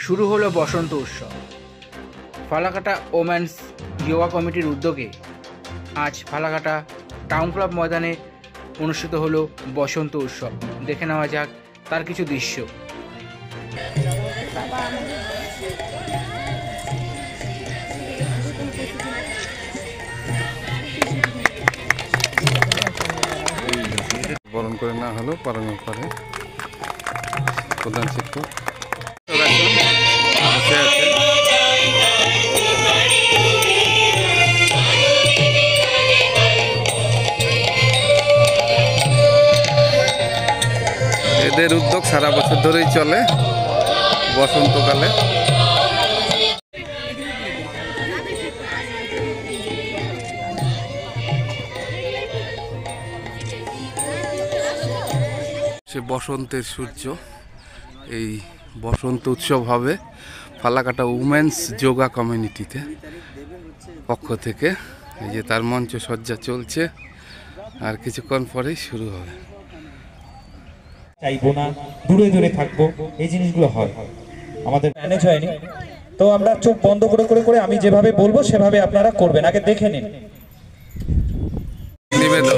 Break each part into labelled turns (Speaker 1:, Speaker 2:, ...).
Speaker 1: শুরু হলো বসন্ত উৎসব। ফালাকাটা ওমেন্স যোগা কমিটির উদ্যোগে আজ ফালাকাটা টাউন ক্লাব ময়দানে অনুষ্ঠিত হলো বসন্ত উৎসব। দেখে নেওয়া যাক তার কিছু দৃশ্য।
Speaker 2: বরণ করে না হলো পালনের পরে প্রধান শিক্ষক এদের উদ্যোগ সারা বছর ধরেই চলে বসন্তকালে। সে বসন্তের সূর্য, এই বসন্ত উৎসব হবে ফালাকাটা উমেন্স যোগা কমিউনিটিতে পক্ষ থেকে। এই যে তার মঞ্চ সজ্জা চলছে, আর কিছুক্ষণ পরেই শুরু হবে।
Speaker 3: চাইবো না, দূরে দূরে থাকবো, এই জিনিসগুলো হয় আমাদের ম্যানেজ হয়নি। তো আমরা চোখ বন্ধ করে করে করে আমি যেভাবে বলবো সেভাবে আপনারা করবেন। আগে দেখে নিন।
Speaker 2: নিবেদন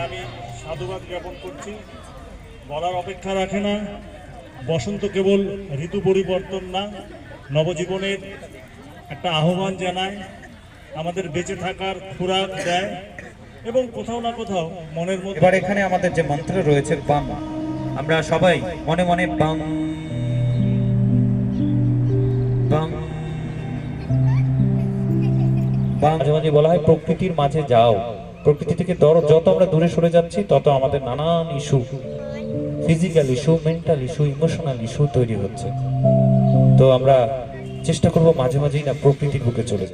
Speaker 4: আমি সাধুবাদ জ্ঞাপন করছি। বলার অপেক্ষা রাখে না। বসন্ত কেবল ঋতু পরিবর্তন না, নবজীবনের একটা আহ্বান জানায়, আমাদের বেঁচে থাকার খোরাক দেয় এবং কোথাও না কোথাও মনের মধ্যে।
Speaker 3: এবার এখানে আমাদের যে মন্ত্র রয়েছে বাং, আমরা সবাই মনে মনে বাং বাং বাং। মাঝে মাঝে বলা হয় প্রকৃতির মাঝে যাও, প্রকৃতি থেকে যত আমরা দূরে সরে যাচ্ছি তত আমাদের নানান issue, physical issue, mental issue, emotional issue তৈরি হচ্ছে। তো আমরা চেষ্টা করবো মাঝে মাঝেই না প্রকৃতির বুকে চলে